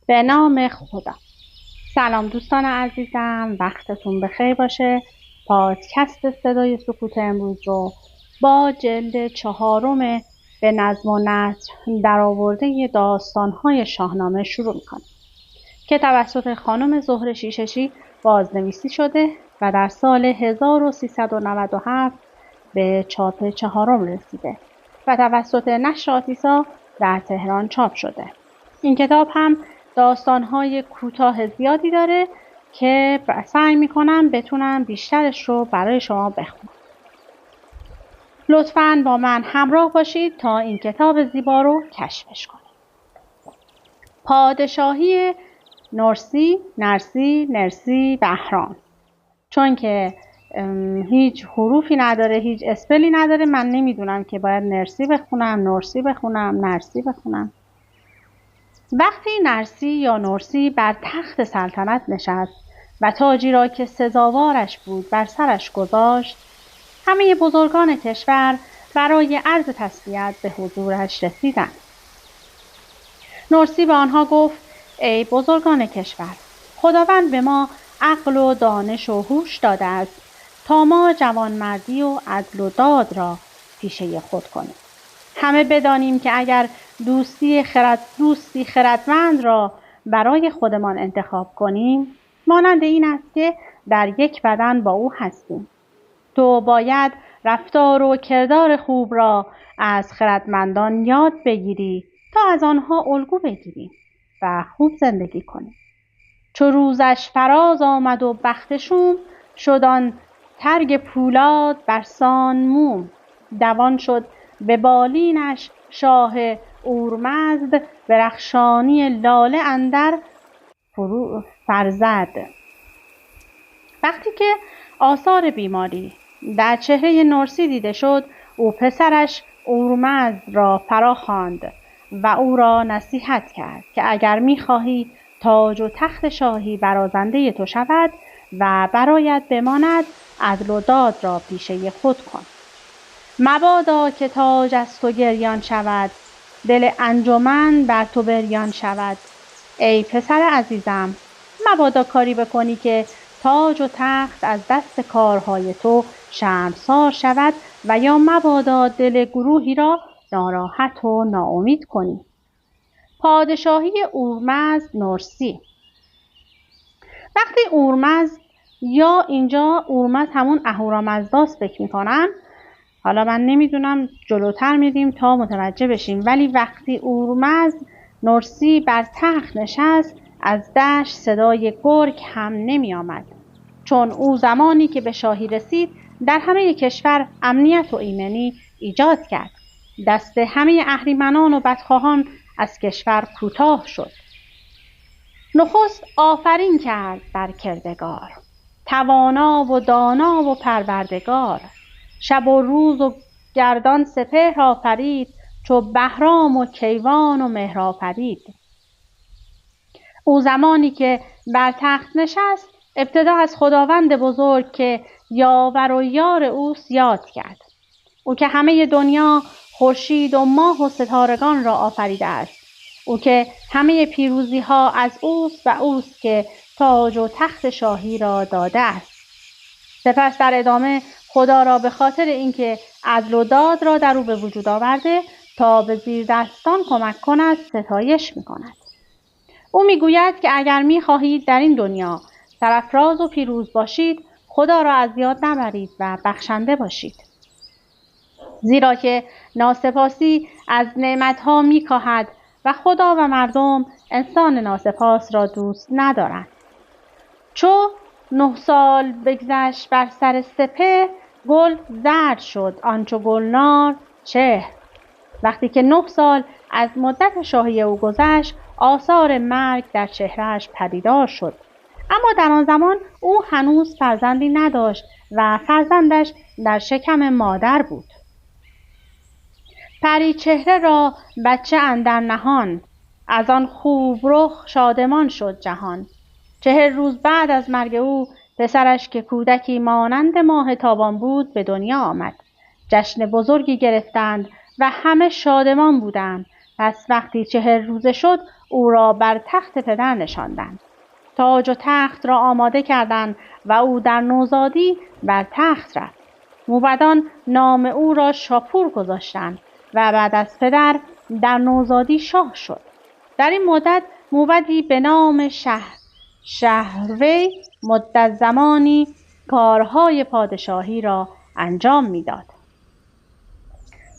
به نام خدا. سلام دوستان عزیزم، وقتتون بخیر باشه. پادکست صدای سکوت امروز رو با جلد 4 به نظم و نثر درآورده داستان‌های شاهنامه شروع می‌کنیم که توسط خانم زهره شیششی بازنویسی شده و در سال 1397 به چاپ 4 رسیده و توسط نشر آتیسا در تهران چاپ شده. این کتاب هم داستان‌های کوتاه زیادی داره که سعی می‌کنم بتونم بیشترش رو برای شما بخونم. لطفاً با من همراه باشید تا این کتاب زیبا رو کشفش کنید. پادشاهی نرسی بهرام. چون که هیچ حروفی نداره، هیچ اسپلی نداره، من نمیدونم که باید نرسی بخونم، نرسی بخونم. وقتی نرسی یا نرسی بر تخت سلطنت نشست و تاجی را که سزاوارش بود بر سرش گذاشت، همه بزرگان کشور برای عرض تسلیت به حضورش رسیدند. نرسی به آنها گفت: ای بزرگان کشور، خداوند به ما عقل و دانش و هوش داده است تا ما جوانمردی و عدل و داد را پیشه خود کنیم. همه بدانیم که اگر دوستی خردمند را برای خودمان انتخاب کنیم، مانند این است که در یک بدن با او هستیم. تو باید رفتار و کردار خوب را از خردمندان یاد بگیری تا از آنها الگو بگیری و خوب زندگی کنی. چو روزش فراز آمد و بخت شوم، شد آن ترگ پولاد برسان موم. دوان شد به بالینش شاه اورمزد، برخشانی لاله اندر فرزد. وقتی که آثار بیماری در چهره نرسی دیده شد، او پسرش اورمزد را فراخواند و او را نصیحت کرد که اگر می‌خواهی تاج و تخت شاهی برازنده تو شود و برایت بماند، عدل و داد را پیشه خود کن. مبادا که تاج از تو گریان شود، دل انجمن بر تو بریان شود. ای پسر عزیزم، مبادا کاری بکنی که تاج و تخت از دست کارهای تو شرمسار شود و یا مبادا دل گروهی را ناراحت و ناامید کنی. پادشاهی اورمزد نرسی. وقتی اورمزد، یا اینجا اورمزد همون اهورامزداست فکر میکنم، حالا من نمیدونم، جلوتر میریم تا متوجه بشیم، ولی وقتی اورمزد نرسی بر تخت نشست، از دشت صدای گرگ هم نمی آمد، چون او زمانی که به شاهی رسید در همه کشور امنیت و ایمنی ایجاد کرد. دست همه اهریمنان و بدخواهان از کشور کوتاه شد. نخست آفرین کرد بر کردگار، توانا و دانا و پروردگار. شب و روز و گردان سپهر آفرید، چو بهرام و کیوان و مهر آفرید. او زمانی که بر تخت نشست، ابتدا از خداوند بزرگ که یاور و یار اوست یاد کرد. او که همه دنیا، خورشید و ماه و ستارگان را آفریده است. او که همه پیروزی ها از اوست و اوست که تاج و تخت شاهی را داده است. سپس در ادامه خدا را به خاطر اینکه عدل و داد را در او به وجود آورده تا به زیر دستان کمک کند ستایش می‌کند. او میگوید که اگر می‌خواهید در این دنیا سرافراز و پیروز باشید، خدا را از یاد نبرید و بخشنده باشید. زیرا که ناسپاسی از نعمت‌ها می‌کاهد و خدا و مردم انسان ناسپاس را دوست ندارند. چو 9 سال بگذشت بر سر سپهر، گل زرد شد آنچو گلنار چهر. وقتی که 9 سال از مدت شاهی او گذشت، آثار مرگ در چهرهش پدیدار شد. اما در آن زمان او هنوز فرزندی نداشت و فرزندش در شکم مادر بود. پری چهره را بچه اندر نهان، از آن خوب رخ شادمان شد جهان. 40 روز بعد از مرگ او، پسرش که کودکی مانند ماه تابان بود به دنیا آمد. جشن بزرگی گرفتند و همه شادمان بودند. پس وقتی 40 روزه شد، او را بر تخت پدر نشاندند. تاج و تخت را آماده کردند و او در نوزادی بر تخت رفت. موبدان نام او را شاپور گذاشتند و بعد از پدر در نوزادی شاه شد. در این مدت موبدی به نام شهروی مدت زمانی کارهای پادشاهی را انجام میداد.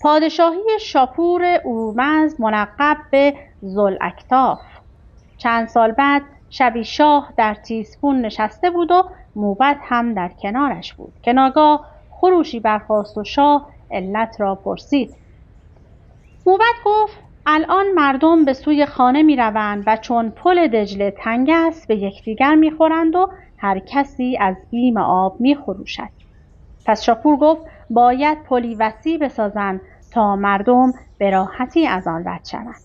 پادشاهی شاپور اورمزد منقب به ذوالاکتاف. چند سال بعد شبی شاه در تیسفون نشسته بود و موبد هم در کنارش بود که ناگاه خروشی برخاست و شاه علت را پرسید. موبد گفت الان مردم به سوی خانه می روند و چون پل دجله تنگ است به یکدیگر می خورند و هر کسی از بیم آب می خروشد. پس شاپور گفت باید پلی وسیع بسازند تا مردم به راحتی از آن رد شوند.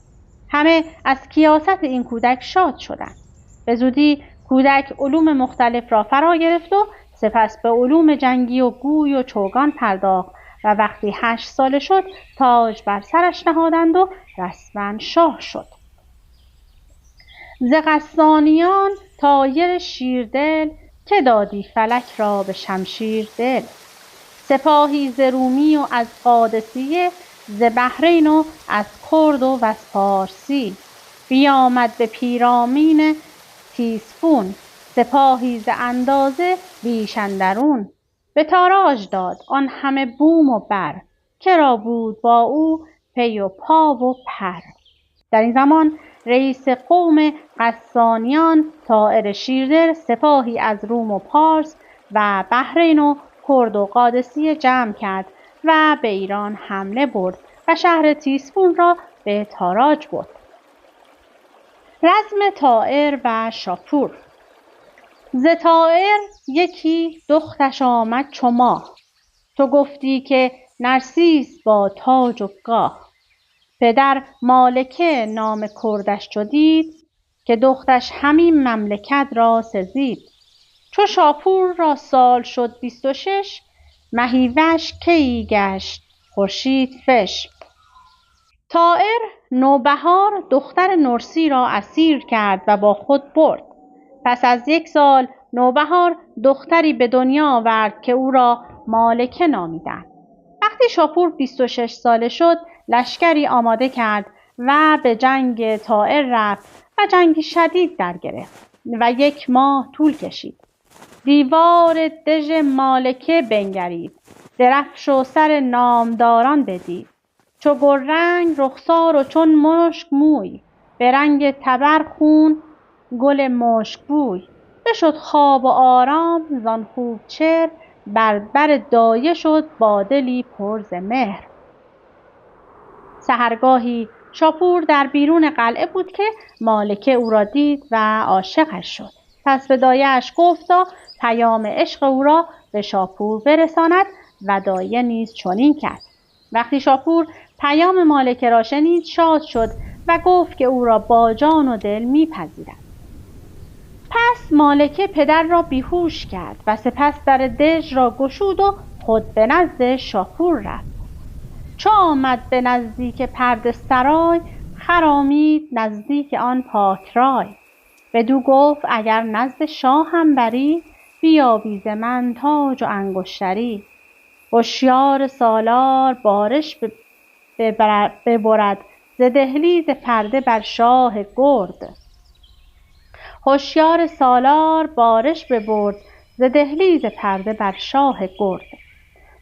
همه از کیاست این کودک شاد شدند. به زودی کودک علوم مختلف را فرا گرفت و سپس به علوم جنگی و گوی و چوگان پرداخت و وقتی 8 ساله شد تاج بر سرش نهادند و رسما شاه شد. ز غسانیان طایر شیردل که دادی فلک را به شمشیر دل. سپاهی ز رومی و از قادسیه، ز بحرین و از کرد و از پارسی. بیامد به پیرامین تیسفون، سپاهی ز اندازه بیش اندرون. به تاراج داد آن همه بوم و بر، که را بود با او پی و پا و پر. در این زمان رئیس قوم غسانیان طایر شیردل سپاهی از روم و پارس و بحرین و کرد و قادسیه جمع کرد و به ایران حمله برد و شهر تیسفون را به تاراج برد. رزم طایر و شاپور. ز طایر یکی دختش آمد چو ماه، تو گفتی که نرسیس با تاج و گاه. پدر مالکه نام کردش چو دید، که دختش همین مملکت را سزید. چو شاپور را سال شد 26، مهیوش کی گشت خورشید فش. طایر نوبهار دختر نرسی را اسیر کرد و با خود برد. پس از 1 سال نوبهار دختری به دنیا آورد که او را مالکه نامیدند. وقتی شاپور 26 ساله شد لشکری آماده کرد و به جنگ طایر رفت و جنگی شدید در گرفت و 1 ماه طول کشید. دیوار دژ مالکه بنگرید، درفش و سر نامداران بدید. چو گلرنگ رخسار و چون مشک موی، به رنگ تبر خون گل مشک بوی. بشد خواب و آرام زان خوب چهر، بر بر دایه شد با دلی پر ز مهر. سحرگاهی شاپور در بیرون قلعه بود که مالکه او را دید و عاشقش شد. پس به دایه‌اش گفت تا پیام عشق او را به شاپور برساند و دایه نیز چنین کرد. وقتی شاپور پیام مالکه را شنید شاد شد و گفت که او را با جان و دل میپذیرد. پس مالکه پدر را بیهوش کرد و سپس در دژ را گشود و خود به نزد شاپور رفت. چو آمد به نزدیک پرده سرای، خرامید نزدیک آن پاک رای. بدو گفت اگر نزد شاهم بری، بیابی ز من تاج و انگشتری. هوشیار سالار بارش ببرد ز دهلیز پرده بر شاه گرد. هوشیار سالار بارش ببرد ز دهلیز پرده بر شاه گرد.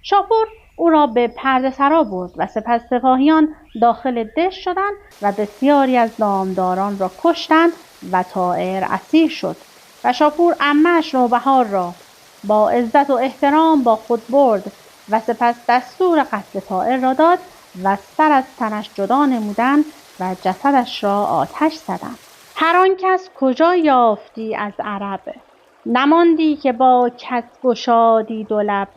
شاپور او را به پرده سرا برد و سپس سپاهیان داخل دژ شدند و بسیاری از نامداران را کشتند و طایر اسیر شد و شاپور عمه‌اش نوبهار را با عزت و احترام با خود برد و سپس دستور قتل طایر را داد و سر از تنش جدا نمودند و جسدش را آتش زدند. هر آن کس کجا یافتی از عرب، نماندی که با کس گشادی 2 لب.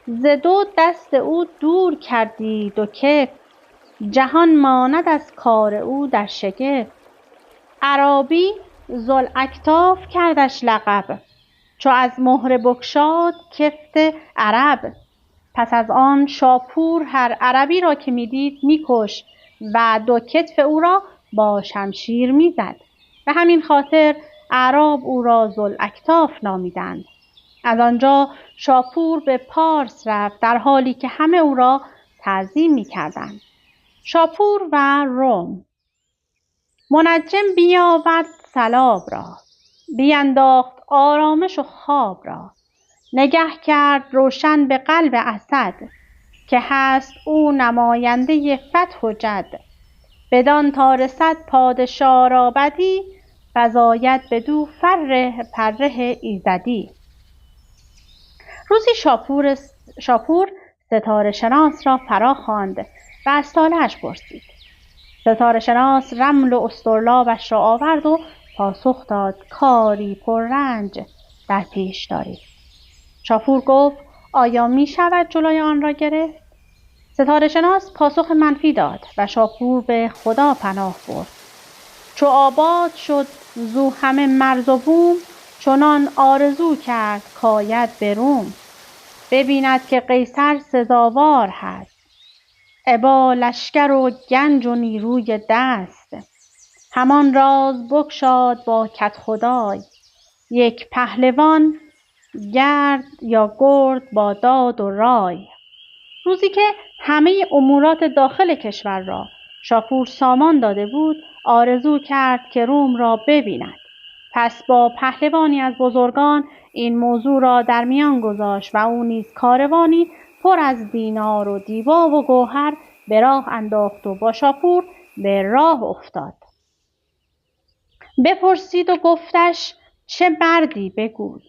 ز 2 دست او دور کردی 2 کف، جهان ماند از کار او در شگفت. عرابی ذوالاکتاف کردش لقب، چو از مهره بگشاد کفت عرب. پس از آن شاپور هر عربی را که میدید میکشت و 2 کتف او را با شمشیر میزد. به همین خاطر اعراب او را ذوالاکتاف نامیدند. از آنجا شاپور به پارس رفت در حالی که همه او را تعظیم می‌کردند. شاپور و روم. منجم بیاورد سلاب را، بینداخت آرامش و خواب را. نگه کرد روشن به قلب اسد، که هست او نماینده فتح و جد. بدان تا رسد پادشاه را بدی، فزاید بدو پره ایزدی. روزی شاپور ستاره شناس را فرا خواند و از طالعش پرسید. ستاره شناس رمل و اسطرلابش را آورد و پاسخ داد کاری پررنج در پیش داری. شاپور گفت آیا می شود جلوی آن را گرفت؟ ستاره شناس پاسخ منفی داد و شاپور به خدا پناه برد. چو آباد شد زو همه مرز و بوم، چنان آرزو کرد کاید به روم. ببیند که قیصر سزاوار هست، ابا لشکر و گنج و نیروی دست. همان راز بگشاد با کدخدای، یک پهلوان گرد یا گرد با داد و رای. روزی که همه امورات داخل کشور را شاپور سامان داده بود، آرزو کرد که روم را ببیند. پس با پهلوانی از بزرگان این موضوع را در میان گذاشت و او نیز کاروانی پر از دینار و دیبا و گوهر به راه انداخت و با شاپور به راه افتاد. بپرسید و گفتش چه مردی بگوی،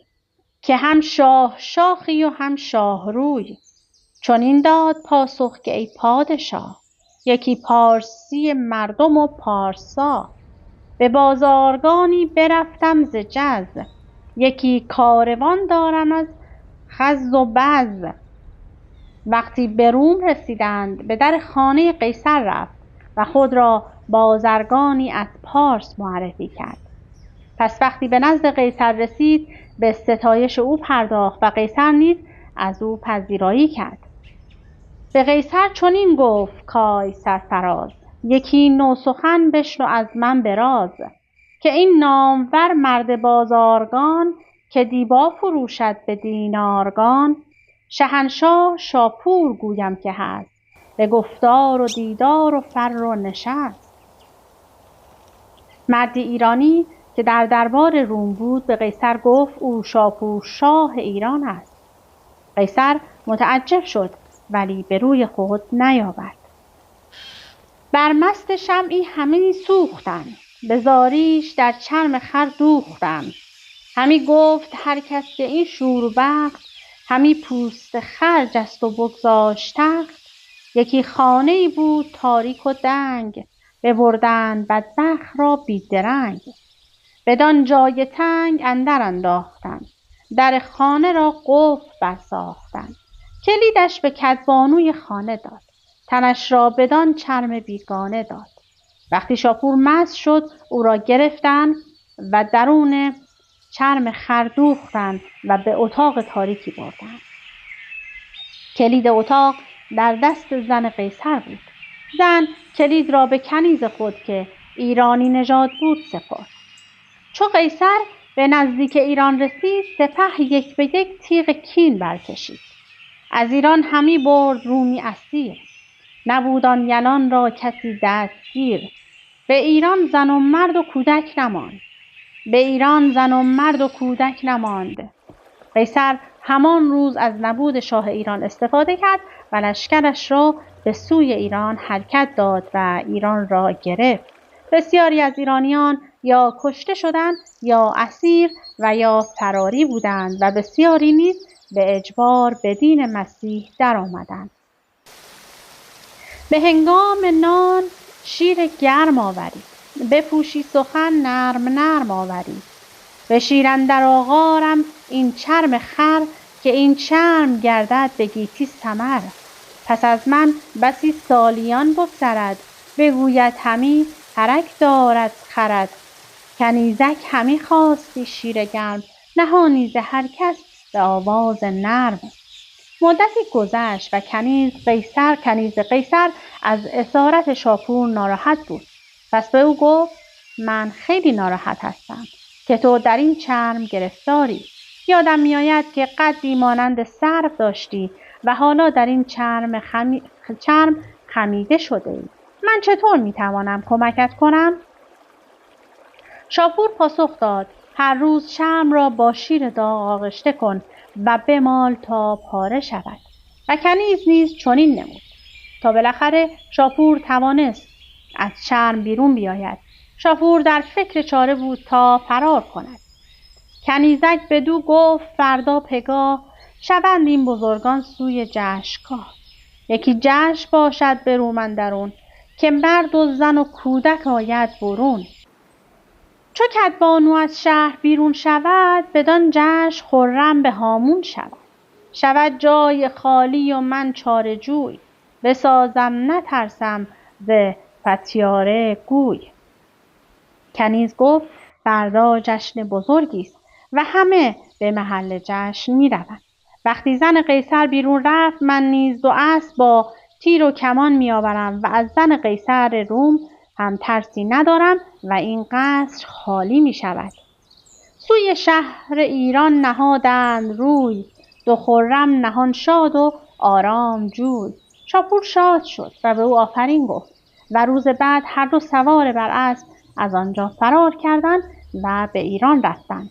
که هم شاه شاخی و هم شاه روی. چون این داد پاسخ که ای پادشاه، یکی پارسی مردم و پارسا. به بازارگانی برفتم ز جز، یکی کاروان دارم از خز و بز. وقتی به روم رسیدند به در خانه قیصر رفت و خود را بازرگانی از پارس معرفی کرد. پس وقتی به نزد قیصر رسید به ستایش او پرداخت و قیصر نیز از او پذیرایی کرد. به قیصر چنین گفت کای سرفراز، یکی نوسخن بشنو از من به راز. که این نامور مرد بازارگان، که دیبا فروشد به دینارگان. شهنشاه شاپور گویم که هست، به گفتار و دیدار و فر و نشست. مردی ایرانی که در دربار روم بود به قیصر گفت او شاپور شاه ایران است. قیصر متعجب شد ولی به روی خود نیاورد. بر مست شمعی همه سوختند، به زاریش در چرم خر دوختند. همی گفت هر کس که این شوربخت، همی پوست خر جست و بگذاشت تخت. یکی خانه‌ای بود تاریک و دنگ، ببردند بدبخت را بیدرنگ. بدان جای تنگ اندر انداختند، در خانه را قفل برساختند. کلیدش به کدبانوی خانه داد، تنش را بدان چرم بیگانه داد. وقتی شاپور مست شد او را گرفتند و درون چرم خر دوختند و به اتاق تاریکی بردند. کلید اتاق در دست زن قیصر بود. زن کلید را به کنیز خود که ایرانی نژاد بود سپرد. چو قیصر به نزدیک ایران رسید، سپه یک به یک تیغ کین برکشید. از ایران همی برد رومی اسیر، نبود آن یلان را کسی دستگیر. به ایران زن و مرد و کودک نماند، به ایران زن و مرد و کودک نماند. قیصر همان روز از نبود شاه ایران استفاده کرد و لشکرش را به سوی ایران حرکت داد و ایران را گرفت. بسیاری از ایرانیان یا کشته شدند یا اسیر و یا فراری بودند و بسیاری نیز به اجبار به دین مسیح در آمدند. به هنگام نان شیر گرم آورید، بپوشی سخن نرم نرم آورید. به شیر اندر آغارم این چرم خر، که این چرم گردد به گیتی ثمر. پس از من بسی سالیان بگذرد، بگوید همی هرک دارد خرد. کنیزک همی خواستی شیر گرم، نهانی ز هر کس به آواز نرم. مدتی گذشت و کنیز قیصر از اسارت شاپور ناراحت بود پس به او گفت من خیلی ناراحت هستم که تو در این چرم گرفتاری. یادم میآید که قدی مانند سرو داشتی و حالا در این چرم خمیده شده ای. من چطور میتوانم کمکت کنم؟ شاپور پاسخ داد هر روز چرم را با شیر داغ آغشته کن و بمال تا پاره شود. و کنیز نیز چنین نمود تا بالاخره شاپور توانست از چرم بیرون بیاید. شاپور در فکر چاره بود تا فرار کند. کنیزک بدو گفت فردا پگاه شوند این بزرگان سوی جشنگاه. یکی جشن باشد به رومندرون که مرد و زن و کودک آید برون. چو کدبانو از شهر بیرون شود بدان جشن خرم به هامون شود جای خالی و من چاره جوی بسازم نترسم ز فتیاره گوی. کنیز گفت فردا جشن بزرگی است و همه به محل جشن می روند. وقتی زن قیصر بیرون رفت من نیز 2 اسب با تیر و کمان می آورم و از زن قیصر روم هم ترسی ندارم و این قصر خالی می شود. سوی شهر ایران نهادند روی 2 خرم نهان شاد و آرام جوی. شاپور شاد شد و به او آفرین گفت و روز بعد هر 2 سوار بر اسب از آنجا فرار کردند و به ایران رفتند.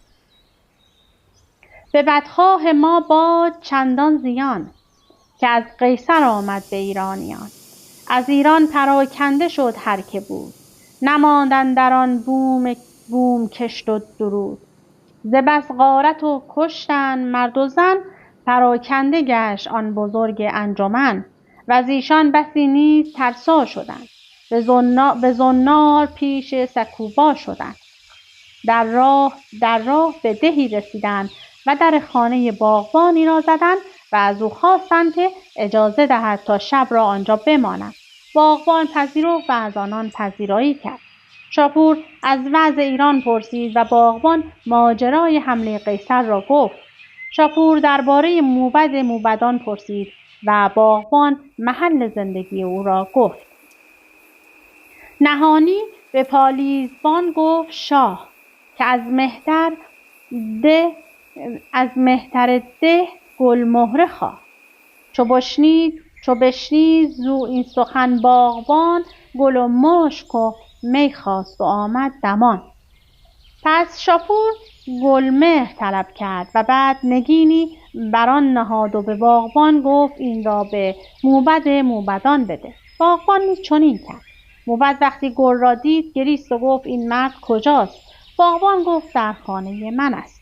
به بدخواه ما باد چندان زیان که از قیصر آمد به ایرانیان. از ایران پراکنده شد هر که بود نماندن در آن بوم کشت و درود. ز بس غارت و کشتن مرد و زن پراکنده گشت آن بزرگ انجمن. و از ایشان بسی نیز ترسا شدند به زنار پیش سکوبا شدند. در راه به دهی رسیدند و در خانه باغبانی را زدند و از او خواستند که اجازه دهد تا شب را آنجا بماند. باغبان پذیرفت و از آنان پذیرایی کرد. شاپور از وضع ایران پرسید و باغبان ماجرای حمله قیصر را گفت. شاپور درباره موبدان پرسید و باغبان محل زندگی او را گفت. نهانی به پالیزبان گفت شاه که از مهتر ده گل مهره خواه. چو بشنید زو این سخن باغبان گل و مشک و می خواست و آمد دمان. پس شاپور گلمهر طلب کرد و بعد نگینی بران نهاد و به باغبان گفت این را به موبدان بده. باغبان نیز چنین کرد. موبد وقتی گل را دید گریست و گفت این مرد کجاست؟ باغبان گفت در خانه من است.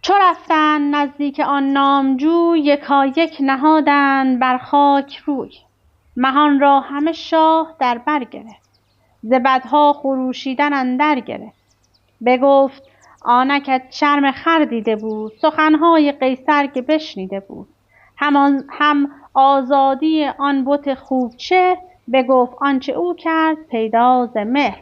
چو رفتند نزدیک آن نامجوی یکایک نهادند بر خاک روی. مهان را همه شاه در بر گرفت ز بدها خروشیدن اندر گرفت. بگفت آنکت شرم خر دیده بود سخنهای قیصر که بشنیده بود. هم آزادی آن بت خوبچهر بگفت آنچه او کرد پیدا ز مهر.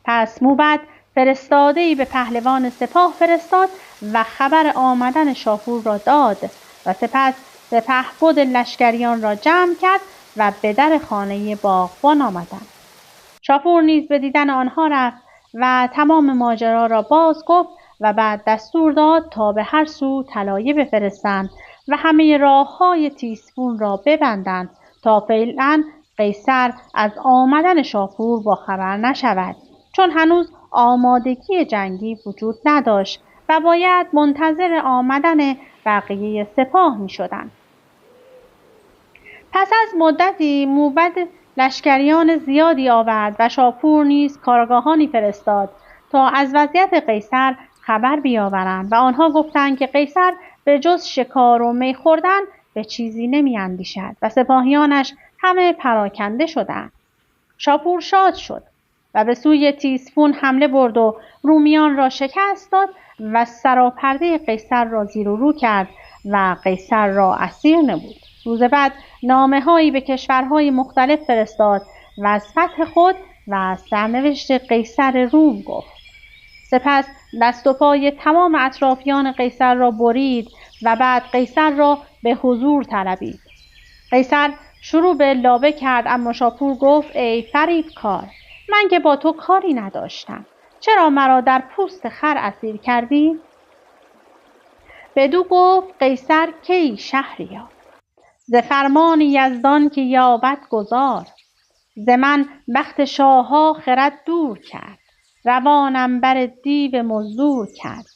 پس موبد فرستاده‌ای به پهلوان سپاه فرستاد و خبر آمدن شاپور را داد و سپس سپهبد لشکریان را جمع کرد و به در خانه باغبان آمدند. شاپور نیز به دیدن آنها رفت و تمام ماجرا را باز گفت و بعد دستور داد تا به هر سو طلایه بفرستند و همه راه‌های تیسفون را ببندند تا فعلا قیصر از آمدن شاپور با خبر نشود، چون هنوز آمادگی جنگی وجود نداشت و باید منتظر آمدن بقیه سپاه می شدند. پس از مدتی موبد لشکریان زیادی آورد و شاپور نیز کارگاهانی فرستاد تا از وضعیت قیصر خبر بیاورند و آنها گفتند که قیصر به جز شکار و می خوردن به چیزی نمی اندیشد و سپاهیانش همه پراکنده شدند. شاپور شاد شد و به سوی تیسفون حمله برد و رومیان را شکست داد و سراپرده قیصر را زیر و رو کرد و قیصر را اسیر نمود. روز بعد نامه‌هایی به کشورهای مختلف فرستاد و از فتح خود و از سرنوشت قیصر روم گفت. سپس دست و پای تمام اطرافیان قیصر را برید و بعد قیصر را به حضور طلبید. قیصر شروع به لابه کرد، اما شاپور گفت ای فریبکار، من که با تو کاری نداشتم. چرا مرا در پوست خر اسیر کردی؟ بدو گفت قیصر کی شهریار، ز فرمان یزدان که یابد گذار. ز من بخت شاهها خرد دور کرد، روانم بر دیو مزدور کرد.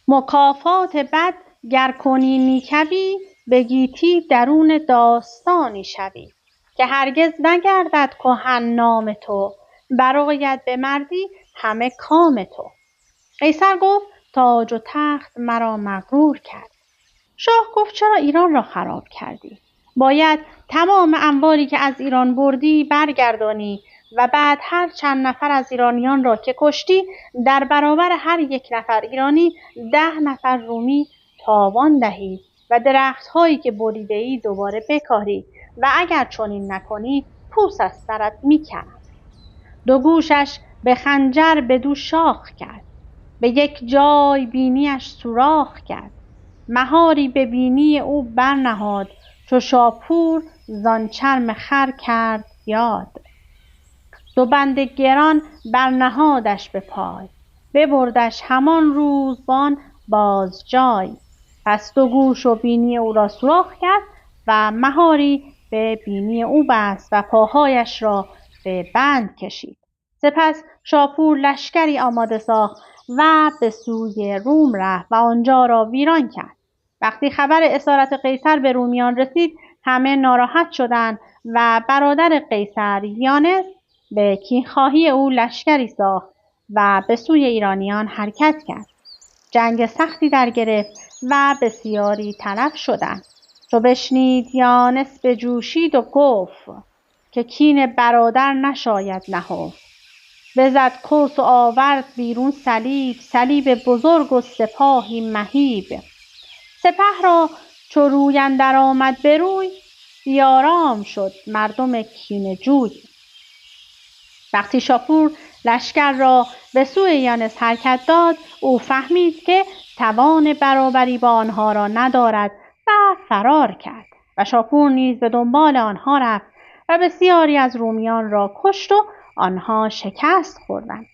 مکافات بد گر کنی نیکوی، به گیتی درون داستانی شوی. که هرگز نگردد کهن نام تو، برآید به مردی همه کام تو. قیصر گفت تاج و تخت مرا مغرور کرد. شاه گفت چرا ایران را خراب کردی؟ باید تمام اموالی که از ایران بردی برگردانی و بعد هر چند نفر از ایرانیان را که کشتی در برابر هر یک نفر ایرانی 10 نفر رومی تاوان دهی و درخت‌هایی که بریده‌ای دوباره بکاری و اگر چنین نکنی پوست از سرت می‌کنم. 2 گوشش به خنجر بدو شاخ کرد، به یک جای بینیش سوراخ کرد. مهاری به بینی او برنهاد، چو شاپور زان چرم خر کرد یاد. 2 بند گران برنهادش به پای، ببردش همان روزبان باز جای. پس 2 گوش و بینی او را سوراخ کرد و مهاری به بینی او بست و پاهایش را به بند کشید. سپس شاپور لشکری آماده ساخت و به سوی روم رفت و آنجا را ویران کرد. وقتی خبر اسارت قیصر به رومیان رسید همه ناراحت شدند و برادر قیصر یانس به کینخواهی او لشکری ساخت و به سوی ایرانیان حرکت کرد. جنگ سختی در گرفت و بسیاری تلف شدند. چو بشنید یانس بجوشید و گفت که کین برادر نشاید نهفت. بزد کوس و آورد بیرون صلیب بزرگ و سپاهی مهیب. سپه را چو روی اندر آمد به روی، بیارام شد مردم کینه جوی. وقتی شاپور لشکر را به سوی یانس حرکت داد، او فهمید که توان برابری با آنها را ندارد و فرار کرد و شاپور نیز به دنبال آنها رفت و بسیاری از رومیان را کشت و آنها شکست خوردند.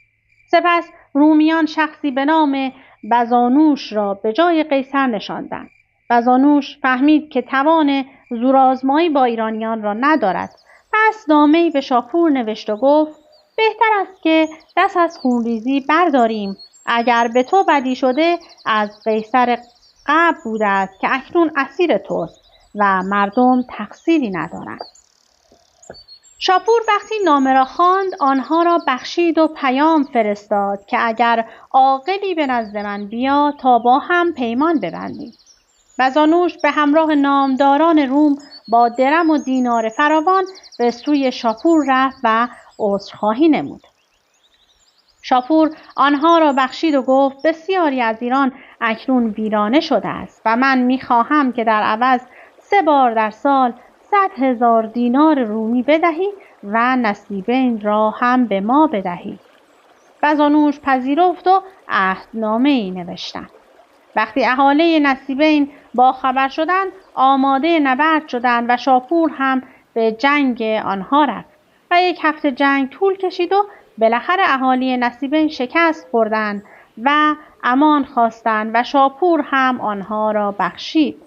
سپس رومیان شخصی به نام بزانوش را به جای قیصر نشاندند. بزانوش فهمید که توان زورآزمایی با ایرانیان را ندارد. پس نامه‌ای به شاپور نوشت و گفت بهتر است که دست از خونریزی برداریم. اگر به تو بدی شده از قیصر قبل بوده است که اکنون اسیر توست و مردم تقصیری ندارند. شاپور وقتی نامه را خواند آنها را بخشید و پیام فرستاد که اگر عاقلی به نزد من بیا تا با هم پیمان ببندیم. بزانوش به همراه نامداران روم با درم و دینار فراوان به سوی شاپور رفت و عذرخواهی نمود. شاپور آنها را بخشید و گفت بسیاری از ایران اکنون ویرانه شده است و من می‌خواهم که در عوض 3 بار در سال 100,000 دینار رومی بدهی و نصیبین را هم به ما بدهی. بزانوش پذیرفت و عهدنامه‌ای نوشتند. وقتی اهالی نصیبین با خبر شدند آماده نبرد شدند و شاپور هم به جنگ آنها رفت و 1 هفته جنگ طول کشید و بالاخره اهالی نصیبین شکست خوردند و امان خواستند و شاپور هم آنها را بخشید.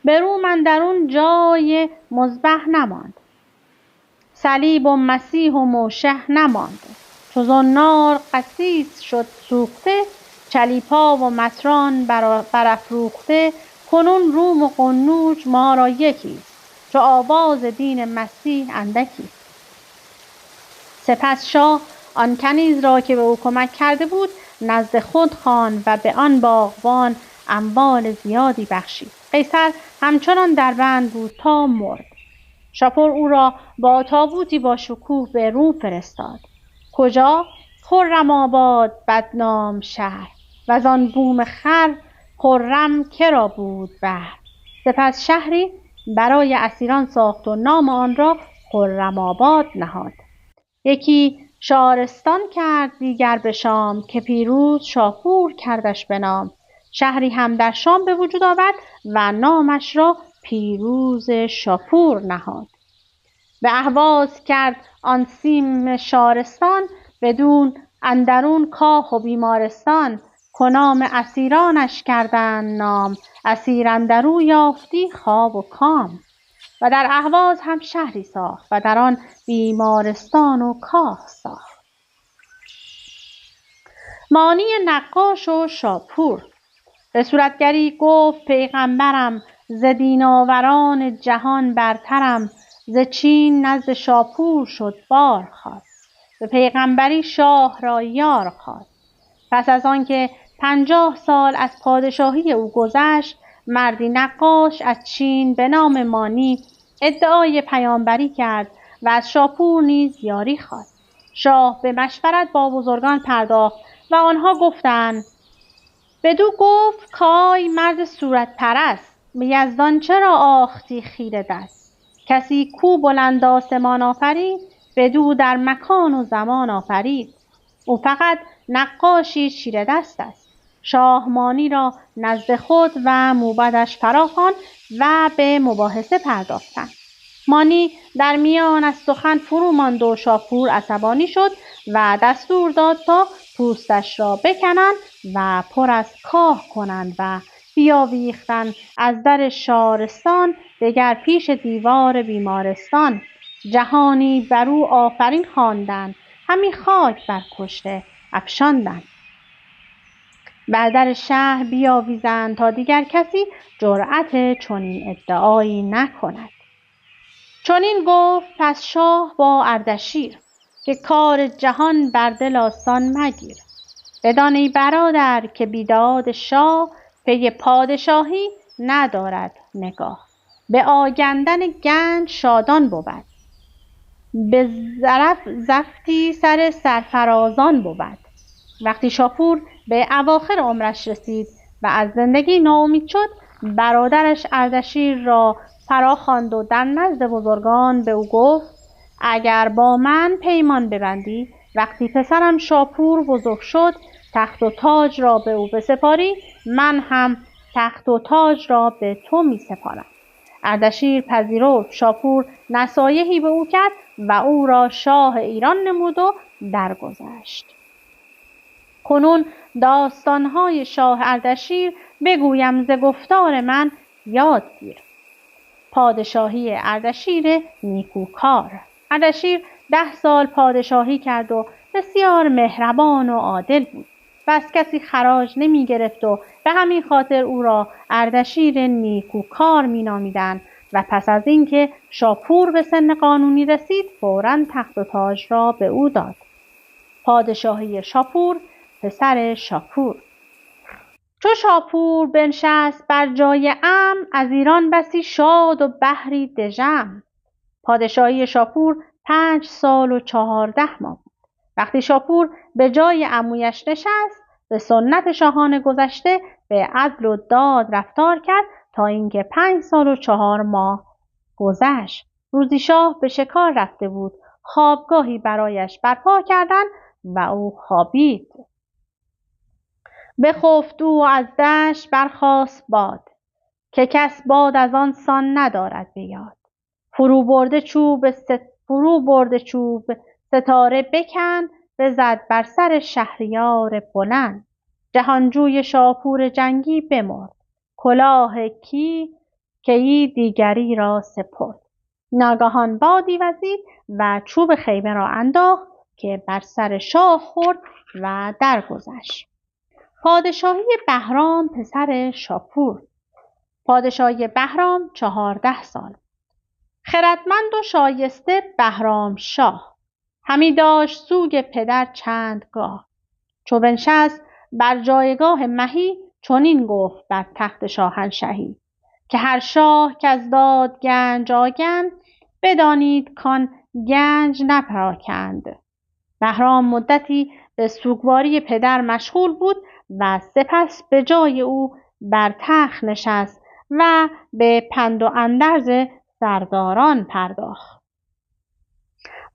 به روم اندرون جای مذبح نماند، صلیب و مسیح و موشه نماند. چو زنار قسیس شد سوخته، چلیپا و مطران برافروخته. کنون روم و قنوج ما را یکی، چو آواز دین مسیح اندکی. سپس شاه آن کنیز را که به او کمک کرده بود نزد خود خواند و به آن باغبان اموال زیادی بخشید. قیصر همچنان در بند بود تا مرد. شاپور او را با تابوتی با شکوه به روم فرستاد. کجا؟ خرم آباد بدنام شهر، و زان بوم خر خرم کرا بود بهر. سپس شهری برای اسیران ساخت و نام آن را خرم آباد نهاد. یکی شارستان کرد دیگر به شام، که پیروز شاپور کردش به نام. شهری هم در شام به وجود آورد و نامش را پیروز شاپور نهاد. به اهواز کرد آن سیم شارستان، بدون اندرون کاخ و بیمارستان. کنام اسیرانش کردند نام، اسیر اندرو یافتی خواب و کام. و در اهواز هم شهری ساخت، و در آن بیمارستان و کاخ ساخت. مانی نقاش و شاپور. به صورتگری گفت پیغمبرم، ز دیناوران جهان برترم. ز چین نزد شاپور شد بار خواست، به پیغمبری شاه را یار خواست. پس از آنکه 50 سال از پادشاهی او گذشت، مردی نقاش از چین به نام مانی ادعای پیامبری کرد و از شاپور نیز یاری خواست. شاه به مشورت با بزرگان پرداخت و آنها گفتند: بدو گفت کای مرد صورت پرست، به یزدان چرا آختی خیره دست؟ کسی کو بلند آسمان آفرید، بدو در مکان و زمان آفرید. او فقط نقاشی چیره دست است. شاه مانی را نزد خود و موبدش فراخواند و به مباحثه پرداختند. مانی در میان از سخن فرو ماند و شاپور عصبانی شد و دستور داد تا پوستش را بکنند و پر از کاه کنند و بیاویختند از در شارستان، دگر پیش دیوار بیمارستان. جهانی بر او آفرین خواندند، همی خاک بر کشته افشاندند. بر در شهر بیاویزند تا دیگر کسی جرأت چنین ادعایی نکند. چنین گفت پس شاه با اردشیر، که کار جهان بر دل آسان مگیر. بدان ای برادر که بیداد شاه، پی پادشاهی ندارد نگاه. به آگندن گنج شادان بود، به ظرف زفتی سر سرفرازان بود. وقتی شاپور به اواخر عمرش رسید و از زندگی ناامید شد، برادرش اردشیر را فراخواند و در نزد بزرگان به او گفت: اگر با من پیمان ببندی، وقتی پسرم شاپور بزرگ شد، تخت و تاج را به او بسپاری، من هم تخت و تاج را به تو می سپارم. اردشیر پذیرفت. شاپور نصایحی به او کرد و او را شاه ایران نمود و درگذشت. کنون داستانهای شاه اردشیر بگویم، ز گفتار من یاد گیر. پادشاهی اردشیر نیکوکار. اردشیر 10 سال پادشاهی کرد و بسیار مهربان و عادل بود و از کسی خراج نمی گرفت و به همین خاطر او را اردشیر نیکوکار می نامیدند. و پس از اینکه شاپور به سن قانونی رسید، فوراً تخت و تاج را به او داد. پادشاهی شاپور پسر شاپور. چو شاپور بنشست بر جای امن، از ایران بسی شاد و بحری دژم. پادشاهی شاپور 5 سال و 14 ماه بود. وقتی شاپور به جای عمویش نشست، به سنت شاهان گذشته به عدل و داد رفتار کرد تا اینکه 5 سال و 4 ماه گذشت. روزی شاه به شکار رفته بود. خوابگاهی برایش برپا کردند و او خوابید. بخفت او از دشت برخاست باد، که کس باد از آن سان ندارد به یاد. فرو برده چوب ستاره بکند، بزد بر سر شهریار بلند. جهانجوی شاپور جنگی بمرد، کلاه کیی دیگری را سپرد. ناگهان بادی وزید و چوب خیمه را انداخت که بر سر شاه خورد و درگذشت. پادشاهی بهرام پسر شاپور. پادشاهی بهرام 14 سال. خردمند و شایسته بهرام شاه، همی داشت سوگ پدر چندگاه. چو بنشست بر جایگاه مهی، چنین گفت بر تخت شاهنشهی: که هر شاه که از داد گنج آگند، بدانید کان گنج نپراکند. بهرام مدتی به سوگواری پدر مشغول بود و سپس به جای او بر تخت نشست و به پند و اندرز سرداران پرداخت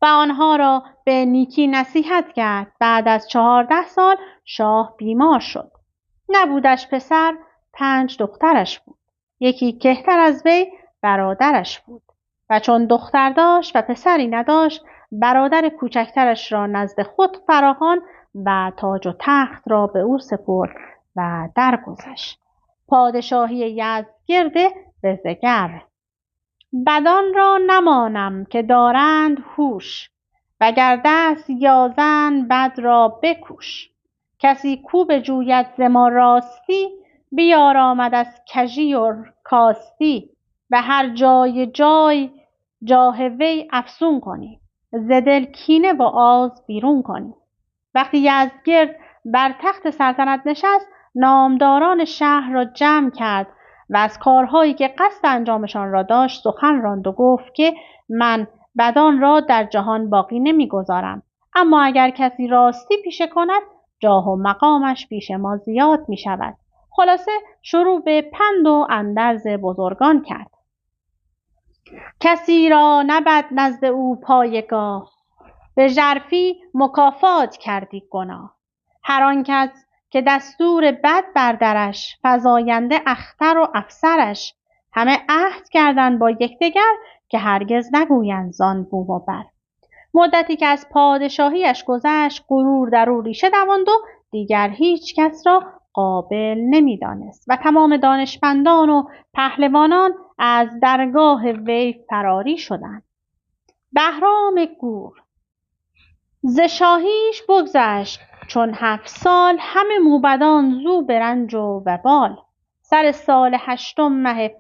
و آنها را به نیکی نصیحت کرد. بعد از 14 سال شاه بیمار شد. نبودش پسر، 5 دخترش بود. یکی کهتر از وی برادرش بود. و چون دختر داشت و پسری نداشت برادر کوچکترش را نزد خود فراخواند و تاج و تخت را به او سپرد و درگذشت. پادشاهی یزدگرد بزگر. بدان را نمانم که دارند هوش، وگر دست یازند بد را بکوش. کسی کو بجوید ز ما راستی، بیارامد از کژی و کاستی. به هر جای جاه وی افسون کنی، ز دل کینه و آز بیرون کنی. وقتی یزدگرد بر تخت سلطنت نشست، نامداران شهر را جمع کرد و از کارهایی که قصد انجامشان را داشت سخن راند و گفت که من بدان را در جهان باقی نمیگذارم، اما اگر کسی راستی پیشه کند جاه و مقامش پیش ما زیاد می شود. خلاصه شروع به پند و اندرز بزرگان کرد. کسی را نبد نزد او پایگاه، به ژرفی مکافات کردی گناه. هر آن کس که دستور بد بر درش، فزاینده اختر و افسرش. همه عهد کردند با یکدیگر، که هرگز نگویند زان بوم و بر. مدتی که از پادشاهیش گذشت غرور در او ریشه دواند و دیگر هیچ کس را قابل نمیدانست و تمام دانشمندان و پهلوانان از درگاه وی فراری شدند. بهرام گور ز شاهیش بگذشت چون 7 سال، همه موبدان زو به رنج و وبال. سر سال 8 مه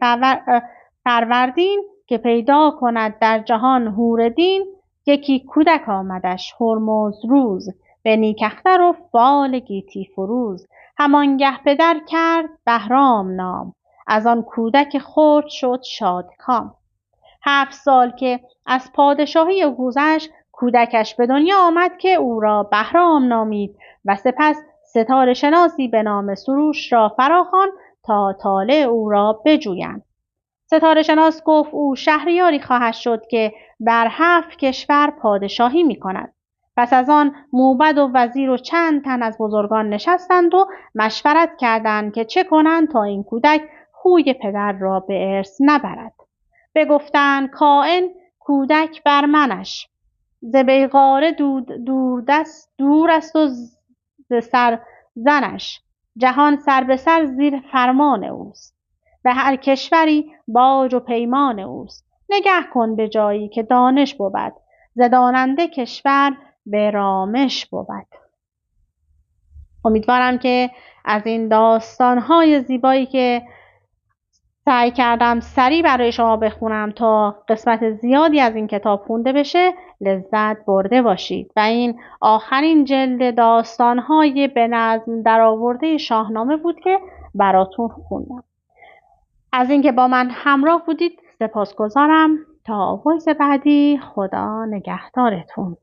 فروردین، که پیدا کند در جهان هور دین. یکی کودک آمدش هرمز روز، به نیک اختر و فال گیتی فروز. همانگه پدر کرد بهرام نام، از آن کودک خرد شد شادکام. 7 سال که از پادشاهی او گذشت، کودکش به دنیا آمد که او را بهرام نامید و سپس ستاره شناسی به نام سروش را فراخواند تا طالع او را بجویند. ستاره شناس گفت او شهریاری خواهد شد که بر 7 کشور پادشاهی می کند. پس از آن موبد و وزیر و چند تن از بزرگان نشستند و مشورت کردند که چه کنند تا این کودک خوی پدر را به ارث نبرد. بگفتند کائن کودک بر منش، ز بیغاره دور است و ز سر زنش. جهان سر به سر زیر فرمان اوست، به هر کشوری باج و پیمان اوست. نگه کن به جایی که دانش بود، ز داننده کشور به رامش بود. امیدوارم که از این داستان‌های زیبایی که سعی کردم سریع برای شما بخونم تا قسمت زیادی از این کتاب خونده بشه لذت برده باشید. و این آخرین جلد داستان‌های به نظم درآورده شاهنامه بود که براتون خوندم. از اینکه با من همراه بودید سپاسگزارم. تا وایس بعدی، خدا نگهدارتون.